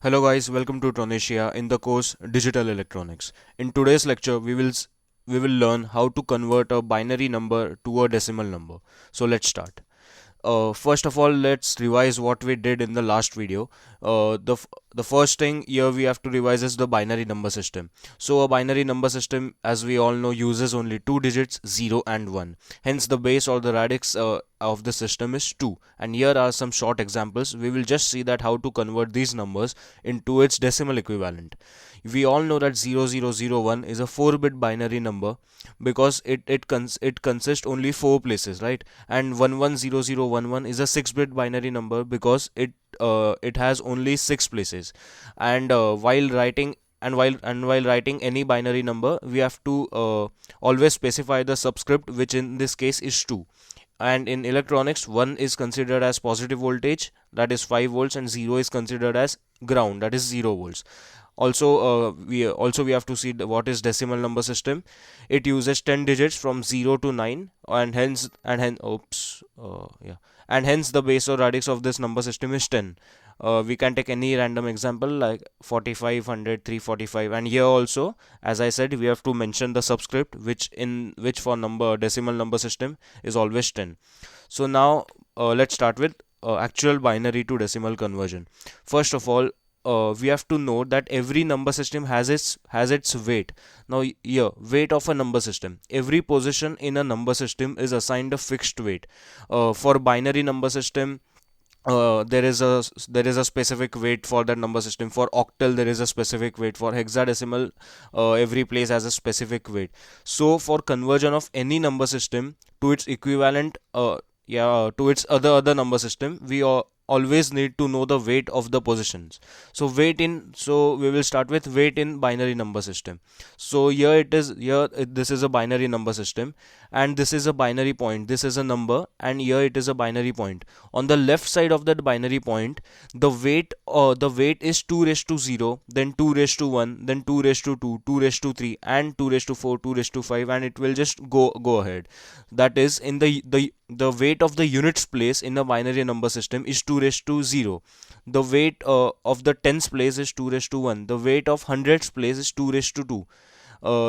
Hello guys, welcome to Tronesia in the course Digital Electronics. In today's lecture, we will learn how to convert a binary number to a decimal number. So let's start. First of all, let's revise what we did in the last video. The first thing here we have to revise is the binary number system. So a binary number system, as we all know, uses only two digits, 0 and 1. Hence the base or the radix of the system is 2. And here are some short examples. We will just see that how to convert these numbers into its decimal equivalent. We all know that 0001 is a 4-bit binary number because it consists only 4 places, right? And 110011 is a 6-bit binary number because it has only 6 places. And while writing any binary number, we have to always specify the subscript, which in this case is 2. And in electronics, 1 is considered as positive voltage, that is 5 volts, and 0 is considered as ground, that is 0 volts. Also we have to see what is decimal number system. It uses 10 digits from 0 to 9, and hence the base or radix of this number system is 10. We can take any random example like 45, 100, 345, and here also, as I said, we have to mention the subscript, which for number decimal number system is always 10. So now let's start with actual binary to decimal conversion. First of all, we have to know that every number system has its weight. Now here, weight of a number system. Every position in a number system is assigned a fixed weight. For binary number system, there is a specific weight for that number system. For octal, there is a specific weight. For hexadecimal, every place has a specific weight. So for conversion of any number system to its equivalent, to its other number system, we always need to know the weight of the positions. So we will start with weight in binary number system. So this is a binary number system, and this is a binary point. This is a number, and here it is a binary point. On the left side of that binary point, the weight is 2 raised to 0, then 2 raised to 1, then 2 raised to 2, 2 raised to 3, and 2 raised to 4, 2 raised to 5, and it will just go ahead. That is, in the weight of the units place in a binary number system is 2 raised to 0. The weight of the tens place is 2 raised to 1. The weight of hundreds place is 2 raised to 2.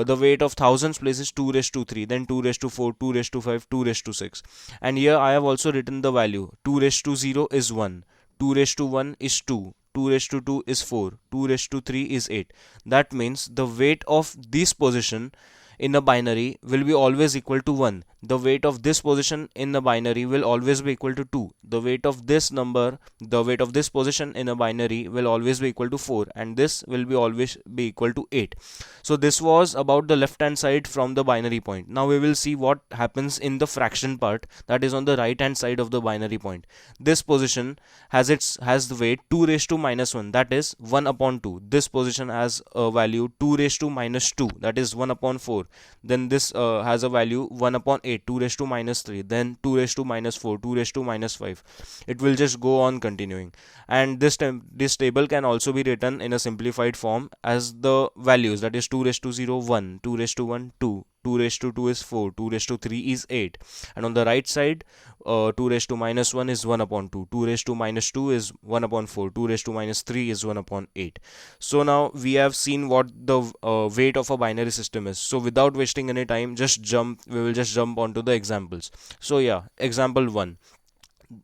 The weight of thousands place is 2 raised to 3, then 2 raised to 4, 2 raised to 5, 2 raised to 6. And here I have also written the value. 2 raised to 0 is 1, 2 raised to 1 is 2, 2 raised to 2 is 4, 2 raised to 3 is 8. That means the weight of this position in a binary will be always equal to 1. The weight of this position in a binary will always be equal to 2. The weight of this position in a binary will always be equal to 4, and this will be always be equal to 8. So this was about the left hand side from the binary point. Now we will see what happens in the fraction part, that is on the right hand side of the binary point. This position has the weight 2 raised to minus 1, that is 1 upon 2. This position has a value 2 raised to minus 2, that is 1 upon 4. Then this has a value 1 upon 8, 2 raised to minus 3, then 2 raised to minus 4, 2 raised to minus 5. It will just go on continuing. And this table can also be written in a simplified form as the values, that is 2 raised to 0 1, 2 raised to 1 2, 2 raised to 2 is 4, 2 raised to 3 is 8. And on the right side, 2 raised to minus 1 is 1 upon 2, 2 raised to minus 2 is 1 upon 4, 2 raised to minus 3 is 1 upon 8. So now we have seen what the weight of a binary system is. So without wasting any time, we will just jump onto the examples. So yeah, example 1.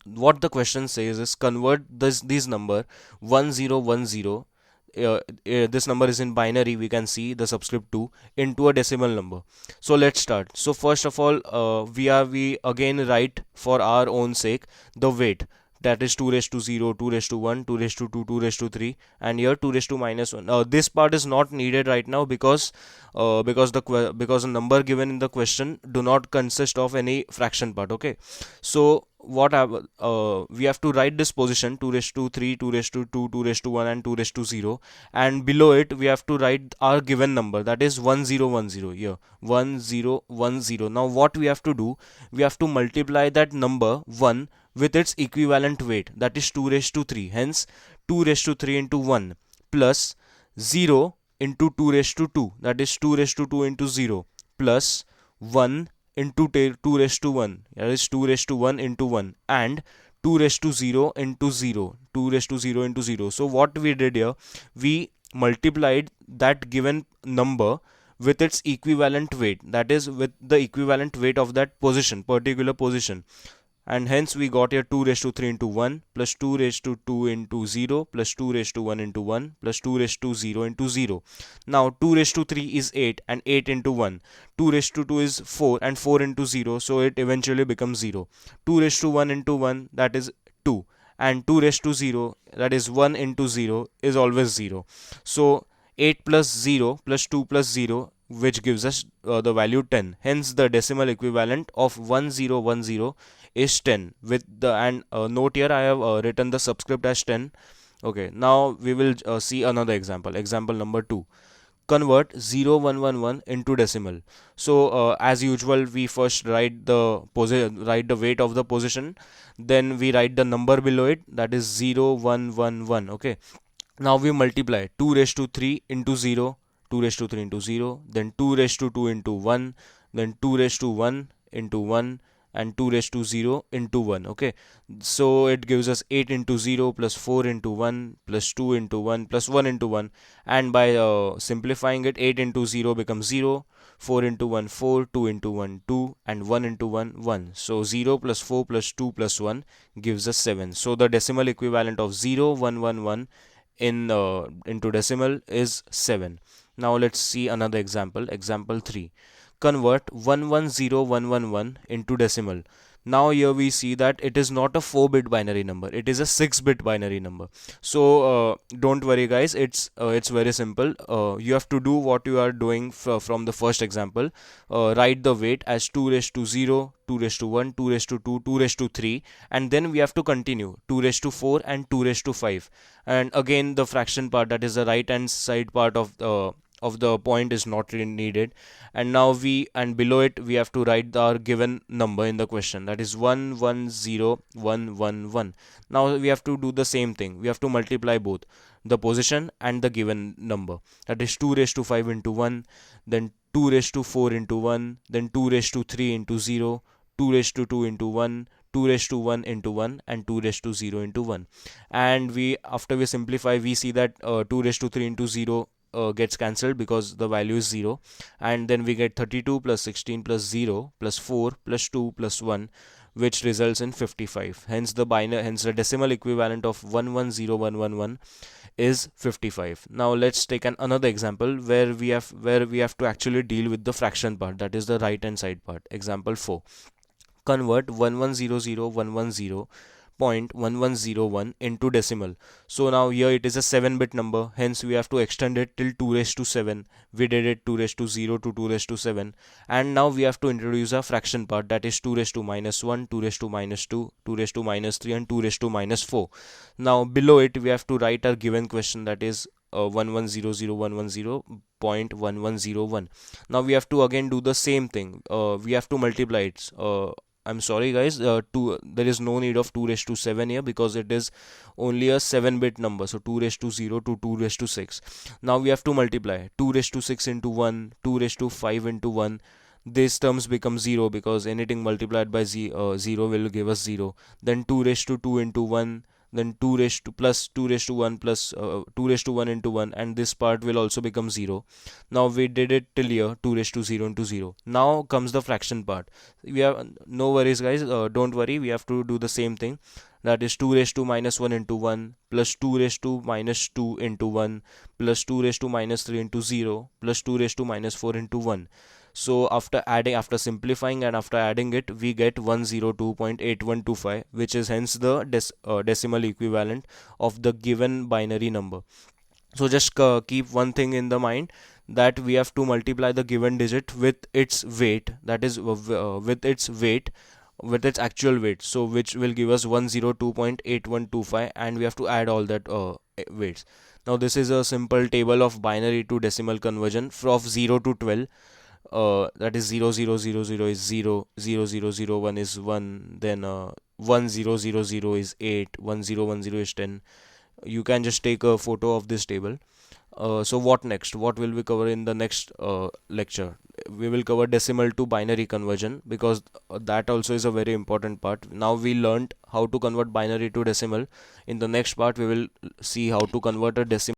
What the question says is convert this number 1010, this number is in binary, we can see the subscript 2, into a decimal number. So let's start. So first of all, we again write for our own sake the weight, that is 2 raised to 0, 2 raised to 1, 2 raised to 2, 2 raised to 3, and here 2 raised to minus 1. This part is not needed right now because the number given in the question do not consist of any fraction part. Okay, so we have to write this position 2 raised to 3, 2 raised to 2, 2 raised to 1, and 2 raised to 0, and below it we have to write our given number, that is 1010 here, 1010. Now what we have to do, we have to multiply that number 1 with its equivalent weight, that is 2 raised to 3. Hence 2 raised to 3 into 1 plus 0 into 2 raised to 2, that is 2 raised to 2 into 0, plus 1 into 2 raised to 1, that is 2 raised to 1 into 1, and 2 raised to 0 into 0, 2 raised to 0 into 0. So what we did here, we multiplied that given number with its equivalent weight, that is with the equivalent weight of that position, particular position, and hence we got here 2 raised to 3 into 1 plus 2 raised to 2 into 0 plus 2 raised to 1 into 1 plus 2 raised to 0 into 0. Now 2 raised to 3 is 8 and 8 into 1. 2 raised to 2 is 4 and 4 into 0, so it eventually becomes 0. 2 raised to 1 into 1, that is 2, and 2 raised to 0, that is 1 into 0, is always 0. So 8 plus 0 plus 2 plus 0, which gives us the value 10. Hence the decimal equivalent of 1010 is 10. With the and note here, I have written the subscript as 10. Okay, now we will see another example. Example number 2. Convert 0111 into decimal. So as usual, we first write the weight of the position, then we write the number below it, that is 0111. Okay, now we multiply 2 raised to 3 into 0, 2 raised to 3 into 0, then 2 raised to 2 into 1, then 2 raised to 1 into 1, and 2 raised to 0 into 1. Okay, so it gives us 8 into 0 plus 4 into 1 plus 2 into 1 plus 1 into 1, and by simplifying it, 8 into 0 becomes 0, 4 into 1 4, 2 into 1 2, and 1 into 1 1. So 0 plus 4 plus 2 plus 1 gives us 7. So the decimal equivalent of 0111 in into decimal is 7. Now let's see another example. Example 3. Convert 110111 into decimal. Now here we see that it is not a 4-bit binary number, it is a 6-bit binary number. So don't worry guys, it's very simple. You have to do what you are doing from the first example. Write the weight as 2 raised to 0, 2 raised to 1, 2 raised to 2, 2 raised to 3, and then we have to continue 2 raised to 4 and 2 raised to 5. And again the fraction part, that is the right hand side part of the point, is not really needed. And now below it we have to write our given number in the question, that is 110111. Now we have to do the same thing, we have to multiply both the position and the given number, that is 2 raised to 5 into 1, then 2 raised to 4 into 1, then 2 raised to 3 into 0, 2 raised to 2 into 1, 2 raised to 1 into 1, and 2 raised to 0 into 1. And after we simplify, we see that 2 raised to 3 into 0 gets cancelled because the value is 0, and then we get 32 plus 16 plus 0 plus 4 plus 2 plus 1, which results in 55. Hence the decimal equivalent of 110111 is 55. Now let's take another example where we have to actually deal with the fraction part, that is the right hand side part. Example 4. Convert 1100.1101 into decimal. So now here it is a 7-bit number, hence we have to extend it till 2 raised to 7. We did it 2 raised to 0 to 2 raised to 7, and now we have to introduce a fraction part, that is 2 raised to minus 1, 2 raised to minus 2, 2 raised to minus 3, and 2 raised to minus 4. Now below it we have to write our given question, that is 1100.1101. Now we have to again do the same thing. We have to multiply it. I'm sorry guys, there is no need of 2 raised to 7 here because it is only a 7-bit number. So 2 raised to 0 to 2 raised to 6. Now we have to multiply 2 raised to 6 into 1, 2 raised to 5 into 1. These terms become 0 because anything multiplied by 0 will give us 0. Then 2 raised to 2 into 1, then 2 raised to plus 2 raised to 1 plus 2 raised to 1 into 1, and this part will also become 0. Now we did it till here 2 raised to 0 into 0. Now comes the fraction part. We have no worries guys, don't worry, we have to do the same thing, that is 2 raised to minus 1 into 1 plus 2 raised to minus 2 into 1 plus 2 raised to minus 3 into 0 plus 2 raised to minus 4 into 1. So after simplifying and after adding it, we get 102.8125, which is hence the decimal equivalent of the given binary number. So just keep one thing in the mind, that we have to multiply the given digit with its weight, that is with its actual weight, so which will give us 102.8125, and we have to add all that weights. Now this is a simple table of binary to decimal conversion from 0 to 12. That is 0000 is 0, 0001 is 1, then 1000 is 8, 1010 is 10. You can just take a photo of this table. So what next? What will we cover in the next lecture? We will cover decimal to binary conversion, because that also is a very important part. Now we learned how to convert binary to decimal. In the next part, we will see how to convert a decimal